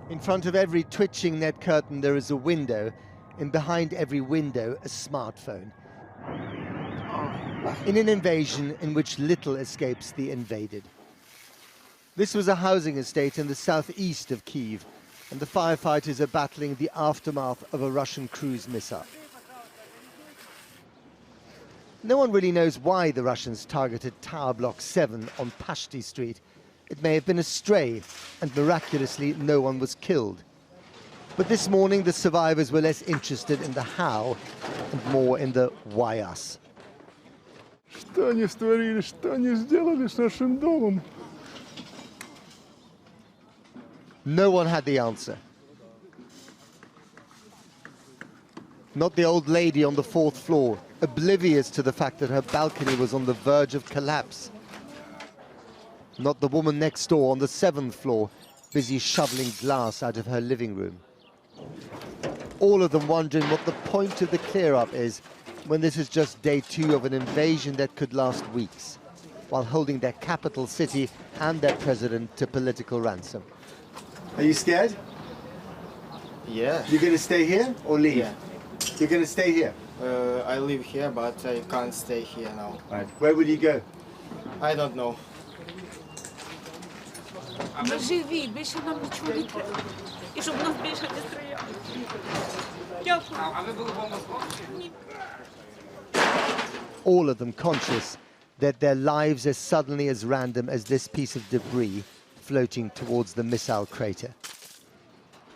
In front of every twitching net curtain there is a window, and behind every window a smartphone. In an invasion in which little escapes the invaded. This was a housing estate in the southeast of Kyiv, and the firefighters are battling the aftermath of a Russian cruise missile. No one really knows why the Russians targeted Tower Block 7 on Pashti Street. It may have been a stray, and miraculously no one was killed. But this morning the survivors were less interested in the how and more in the why us. Что они створили, что они сделали с нашим домом? No one had the answer. Not the old lady on the 4th floor, oblivious to the fact that her balcony was on the verge of collapse. Not the woman next door on the 7th floor, busy shoveling glass out of her living room. All of them wondering what the point of the clear-up is when this is just day 2 of an invasion that could last weeks, while holding their capital city and their president to political ransom. Are you scared? Yeah. You're going to stay here or leave? Yeah. You're going to stay here? I live here, but I can't stay here now. Right. Where will you go? I don't know. Ми живі, більше нам нічого не треба. І щоб нас більше не стріляли. Дякую. All of them conscious that their lives are suddenly as random as this piece of debris floating towards the missile crater.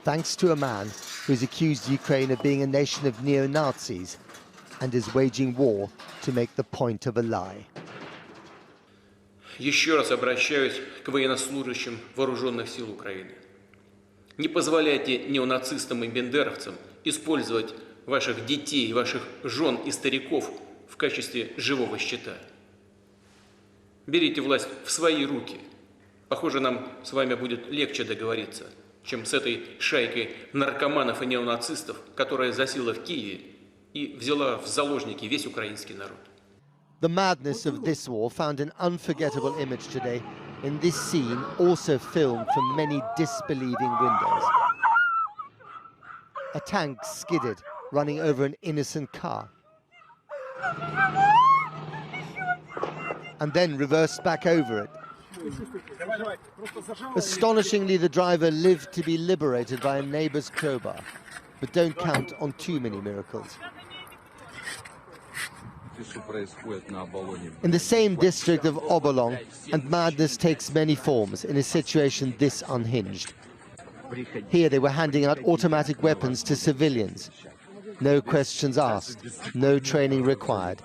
Thanks to a man who's accused Ukraine of being a nation of neo-Nazis and is waging war to make the point of a lie. Еще раз обращаюсь к военнослужащим вооруженных сил Украины. Не позволяйте неонацистам и бендеровцам использовать ваших детей, ваших жен и стариков в качестве живого щита. Берите власть в свои руки. Похоже, нам с вами будет легче договориться, чем с этой шайкой наркоманов и неонацистов, которая засела в Киеве и взяла в заложники весь украинский народ. The madness of this war found an unforgettable image today in this scene, also filmed from many disbelieving windows. A tank skidded, running over an innocent car. And then reversed back over it. Astonishingly, the driver lived to be liberated by a neighbor's crowbar. But don't count on too many miracles. In the same district of Obolong, and madness takes many forms in a situation this unhinged. Here they were handing out automatic weapons to civilians. No questions asked, no training required.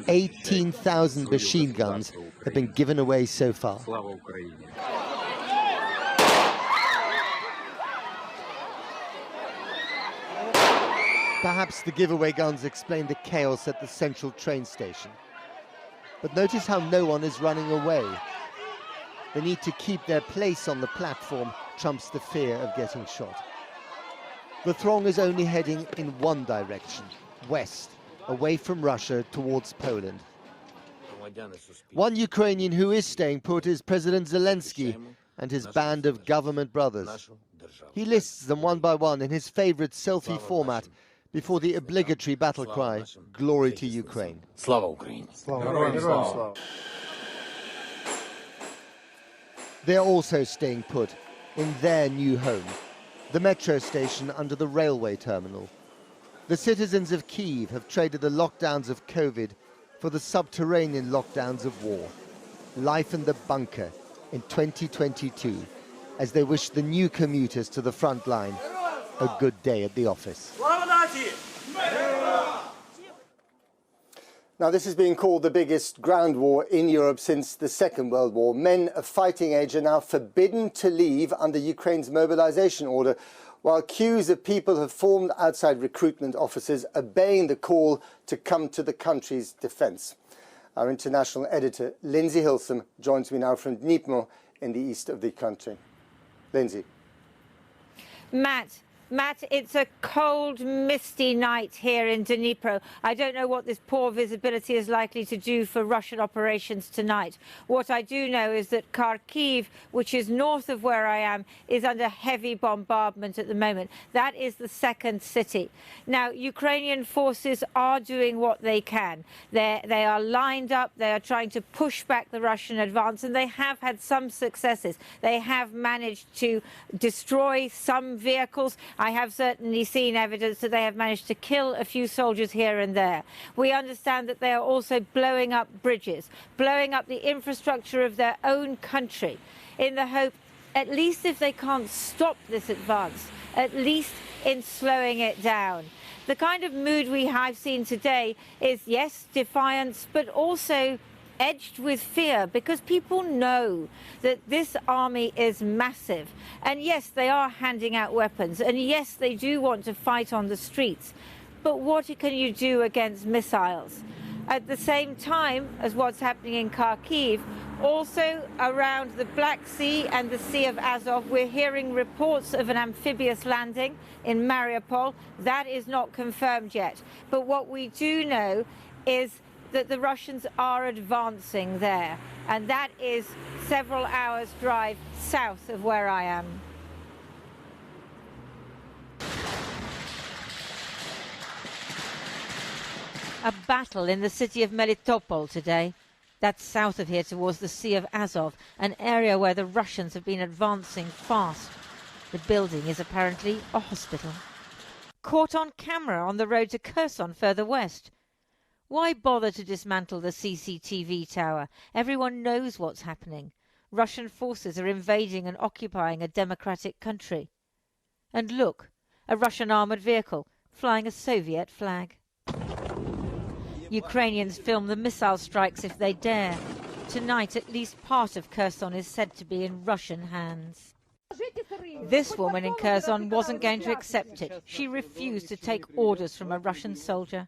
18,000 machine guns have been given away so far. Perhaps the giveaway guns explain the chaos at the central train station. But notice how no one is running away. The need to keep their place on the platform trumps the fear of getting shot. The throng is only heading in one direction, west, away from Russia towards Poland. One Ukrainian who is staying put is President Zelenskiy and his band of government brothers. He lists them one by one in his favorite selfie format before the obligatory battle cry, "Glory to Ukraine." Slava Ukraine. They're also staying put in their new home, the metro station under the railway terminal. The citizens of Kyiv have traded the lockdowns of COVID for the subterranean lockdowns of war. Life in the bunker in 2022, as they wish the new commuters to the front line a good day at the office. Now, this is being called the biggest ground war in Europe since the Second World War. Men of fighting age are now forbidden to leave under Ukraine's mobilization order, while queues of people have formed outside recruitment offices, obeying the call to come to the country's defense. Our international editor, Lindsay Hilsum, joins me now from Dnipro in the east of the country. Lindsay. Matt, Matt, it's a cold, misty night here in Dnipro. I don't know what this poor visibility is likely to do for Russian operations tonight. What I do know is that Kharkiv, which is north of where I am, is under heavy bombardment at the moment. That is the second city. Now, Ukrainian forces are doing what they can. They are lined up. They are trying to push back the Russian advance, and they have had some successes. They have managed to destroy some vehicles. I have certainly seen evidence that they have managed to kill a few soldiers here and there. We understand that they are also blowing up bridges, blowing up the infrastructure of their own country, in the hope, at least if they can't stop this advance, at least in slowing it down. The kind of mood we have seen today is, yes, defiance, but also edged with fear, because people know that this army is massive. And yes, they are handing out weapons. And yes, they do want to fight on the streets. But what can you do against missiles? At the same time as what's happening in Kharkiv, also around the Black Sea and the Sea of Azov, we're hearing reports of an amphibious landing in Mariupol. That is not confirmed yet. But what we do know is that the Russians are advancing there, and that is several hours' drive south of where I am. A battle in the city of Melitopol today. That's south of here towards the Sea of Azov, an area where the Russians have been advancing fast. The building is apparently a hospital. Caught on camera on the road to Kherson further west. Why bother to dismantle the CCTV tower? Everyone knows what's happening. Russian forces are invading and occupying a democratic country. And look, a Russian armoured vehicle flying a Soviet flag. Ukrainians film the missile strikes if they dare. Tonight, at least part of Kherson is said to be in Russian hands. This woman in Kherson wasn't going to accept it. She refused to take orders from a Russian soldier.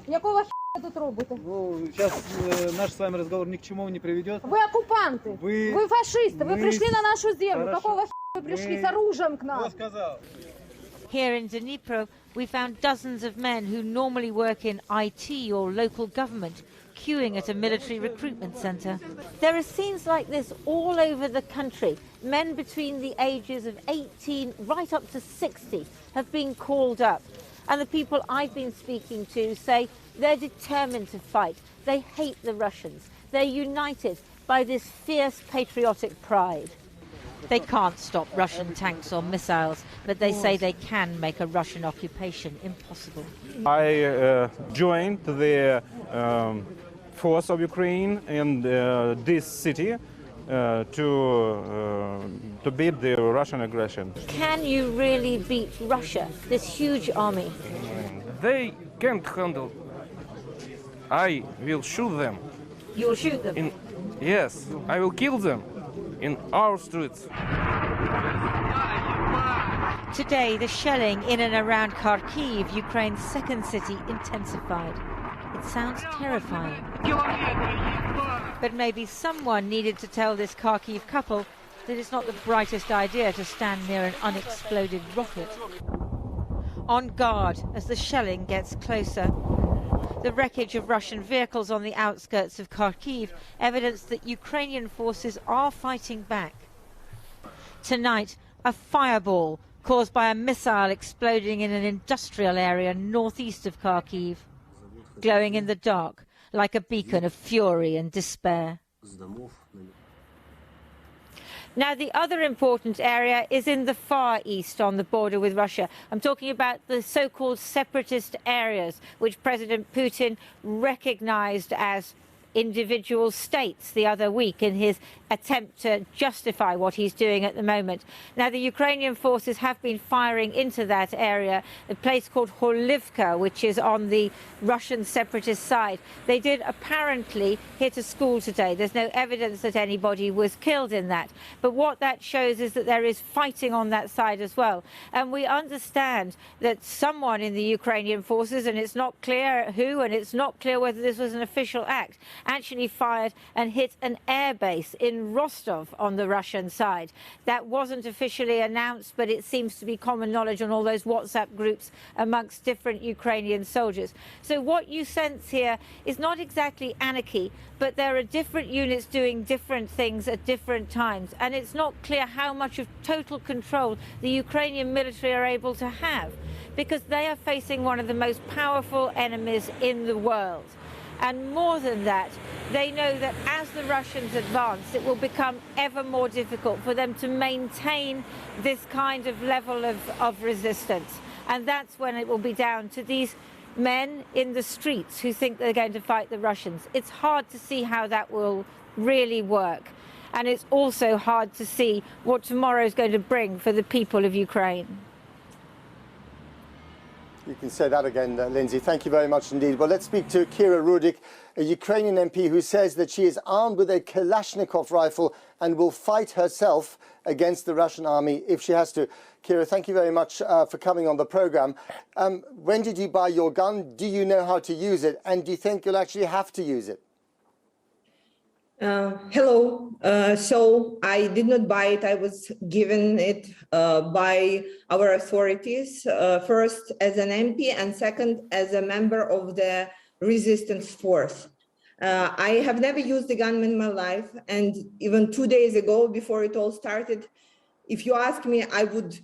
Якого х**а тут робите? Ну, сейчас наш с вами разговор ни к чему не приведет. Вы оккупанты, вы фашисты, вы пришли на нашу землю. Какого х**а вы пришли с оружием к нам? Here in Dnipro, we found dozens of men who normally work in IT or local government queuing at a military recruitment centre. There are scenes like this all over the country. Men between the ages of 18 right up to 60 have been called up. And the people I've been speaking to say they're determined to fight. They hate the Russians. They're united by this fierce patriotic pride. They can't stop Russian tanks or missiles, but they say they can make a Russian occupation impossible. I joined the force of Ukraine in this city to beat the Russian aggression. Can you really beat Russia, this huge army? They can't handle. I will shoot them. You'll shoot them? Yes, I will kill them in our streets. Today, the shelling in and around Kharkiv, Ukraine's second city, intensified. It sounds terrifying. But maybe someone needed to tell this Kharkiv couple that it's not the brightest idea to stand near an unexploded rocket. On guard as the shelling gets closer. The wreckage of Russian vehicles on the outskirts of Kharkiv, evidence that Ukrainian forces are fighting back. Tonight, a fireball caused by a missile exploding in an industrial area northeast of Kharkiv, glowing in the dark like a beacon of fury and despair. Now, the other important area is in the far east on the border with Russia. I'm talking about the so-called separatist areas, which President Putin recognized as individual states the other week in his attempt to justify what he's doing at the moment. Now, the Ukrainian forces have been firing into that area, a place called Horlivka, which is on the Russian separatist side. They did apparently hit a school today. There's no evidence that anybody was killed in that. But what that shows is that there is fighting on that side as well. And we understand that someone in the Ukrainian forces, and it's not clear who, and it's not clear whether this was an official act, actually fired and hit an airbase in Rostov on the Russian side. That wasn't officially announced, but it seems to be common knowledge on all those WhatsApp groups amongst different Ukrainian soldiers. So what you sense here is not exactly anarchy, but there are different units doing different things at different times, and it's not clear how much of total control the Ukrainian military are able to have, because they are facing one of the most powerful enemies in the world. And more than that, they know that as the Russians advance, it will become ever more difficult for them to maintain this kind of level of resistance. And that's when it will be down to these men in the streets who think they're going to fight the Russians. It's hard to see how that will really work. And it's also hard to see what tomorrow is going to bring for the people of Ukraine. You can say that again, Lindsay. Thank you very much indeed. Well, let's speak to Kira Rudik, a Ukrainian MP who says that she is armed with a Kalashnikov rifle and will fight herself against the Russian army if she has to. Kira, thank you very much for coming on the program. When did you buy your gun? Do you know how to use it? And do you think you'll actually have to use it? Hello. So I did not buy it. I was given it by our authorities, first as an MP and second as a member of the resistance force. I have never used a gun in my life. And even 2 days ago, before it all started, if you ask me, I would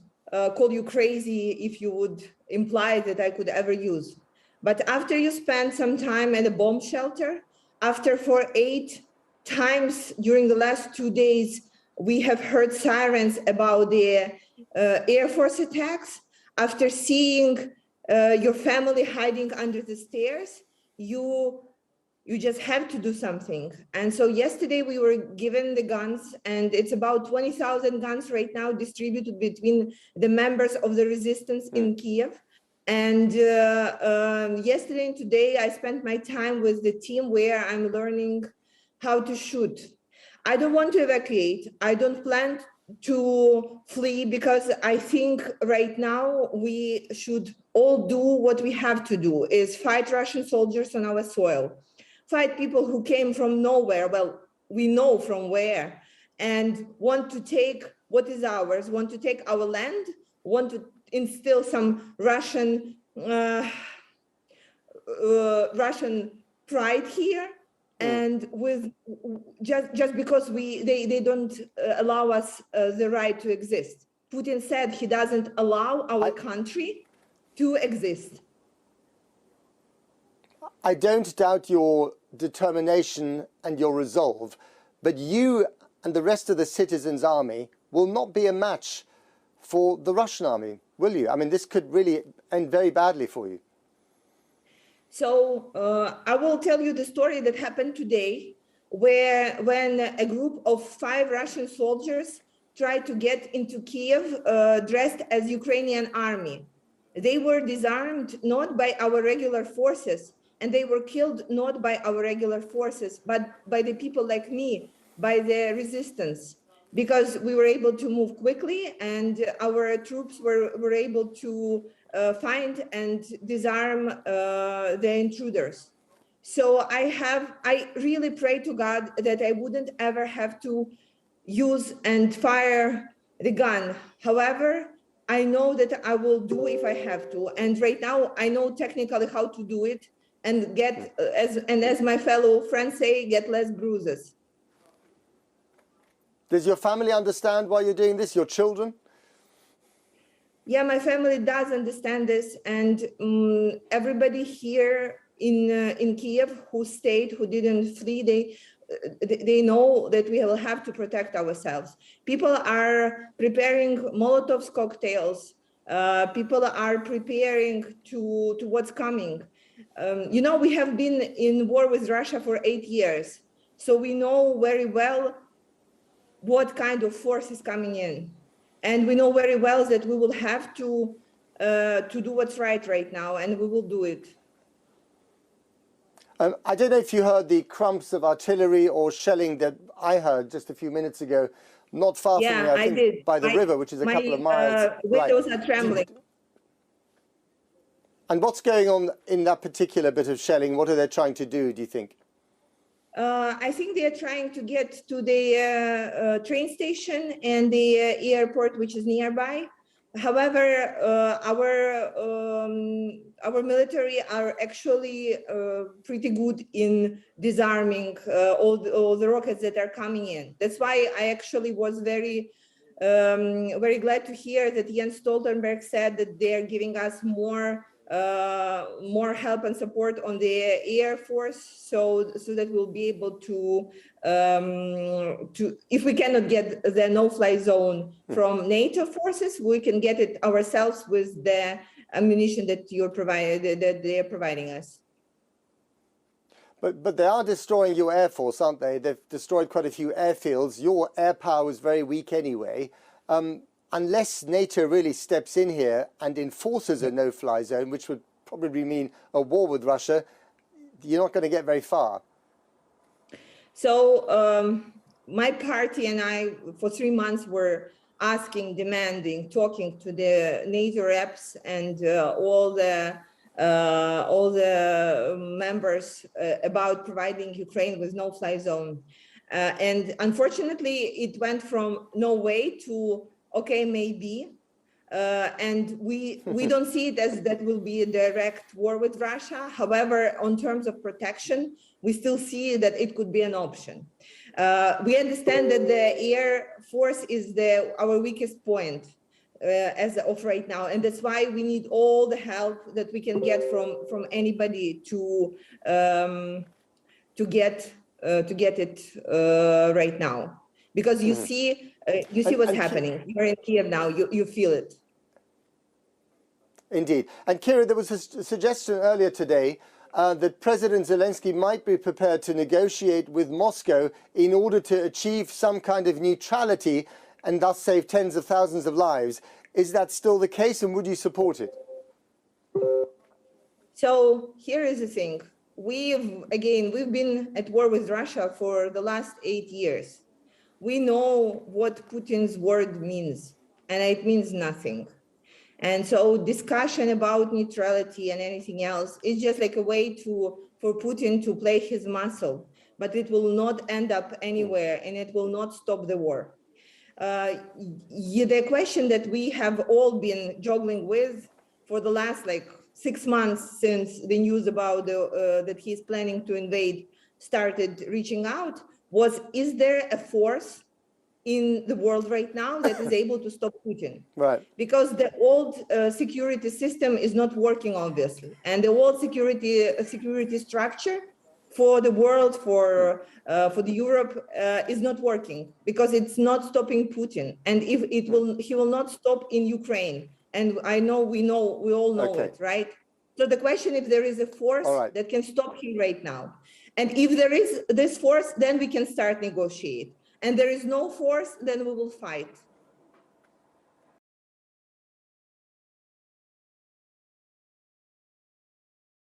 call you crazy if you would imply that I could ever use. But after you spend some time at a bomb shelter, after for 8 times during the last 2 days, we have heard sirens about the Air Force attacks. After seeing your family hiding under the stairs, you just have to do something. And so yesterday we were given the guns, and it's about 20,000 guns right now distributed between the members of the resistance in Kyiv. And yesterday and today I spent my time with the team where I'm learning how to shoot. I don't want to evacuate. I don't plan to flee, because I think right now we should all do what we have to do, is fight Russian soldiers on our soil, fight people who came from nowhere, well, we know from where, and want to take what is ours, want to take our land, want to instill some Russian pride here. And with just because they don't allow us the right to exist. Putin said he doesn't allow our country to exist. I don't doubt your determination and your resolve, but you and the rest of the citizens' army will not be a match for the Russian army, will you? I mean, this could really end very badly for you. So I will tell you the story that happened today, when a group of 5 Russian soldiers tried to get into Kyiv dressed as Ukrainian army. They were disarmed not by our regular forces, and they were killed not by our regular forces, but by the people like me, by the resistance, because we were able to move quickly, and our troops were able to find and disarm the intruders. So I really pray to God that I wouldn't ever have to use and fire the gun. However, I know that I will do if I have to. And right now I know technically how to do it and get, as my fellow friends say, get less bruises. Does your family understand why you're doing this, your children? Yeah, my family does understand this, and everybody here in Kyiv who stayed, who didn't flee, they know that we will have to protect ourselves. People are preparing molotov cocktails. People are preparing to what's coming. You know, we have been in war with Russia for 8 years, so we know very well what kind of force is coming in. And we know very well that we will have to do what's right now, and we will do it. I don't know if you heard the crumps of artillery or shelling that I heard just a few minutes ago, not far from here, I think, did. by the river, which is a couple of miles. Windows are trembling. And what's going on in that particular bit of shelling? What are they trying to do, do you think? I think they are trying to get to the train station and the airport, which is nearby. However, our military are actually pretty good in disarming all the rockets that are coming in. That's why I actually was very glad to hear that Jens Stoltenberg said that they are giving us more help and support on the Air Force, so that we'll be able to if we cannot get the no-fly zone from NATO forces, we can get it ourselves with the ammunition that they are providing us. But they are destroying your Air Force, aren't they? They've destroyed quite a few airfields. Your air power is very weak anyway. Unless NATO really steps in here and enforces a no-fly zone, which would probably mean a war with Russia, you're not going to get very far. So my party and I, for 3 months, were asking, demanding, talking to the NATO reps and all the members about providing Ukraine with no-fly zone. And unfortunately, it went from no way to okay, maybe. And we don't see it as that will be a direct war with Russia. However, on terms of protection, we still see that it could be an option. We understand that the Air Force is our weakest point as of right now, and that's why we need all the help that we can get from anybody to get it right now, because you see what's happening. You're in Kyiv now. You feel it. Indeed. And Kira, there was a suggestion earlier today that President Zelensky might be prepared to negotiate with Moscow in order to achieve some kind of neutrality and thus save tens of thousands of lives. Is that still the case, and would you support it? So here is the thing. We've been at war with Russia for the last 8 years. We know what Putin's word means, and it means nothing. And so discussion about neutrality and anything else is just like a way for Putin to play his muscle, but it will not end up anywhere, and it will not stop the war. The question that we have all been juggling with for the last 6 months since the news about that he's planning to invade started reaching out was, is there a force in the world right now that is able to stop Putin? Right. Because the old security system is not working, obviously, and the old security structure for the world, for the Europe, is not working because it's not stopping Putin, and he will not stop in Ukraine. And we all know it, right? So the question, if there is a force that can stop him right now, and if there is this force, then we can start negotiate. And there is no force, then we will fight.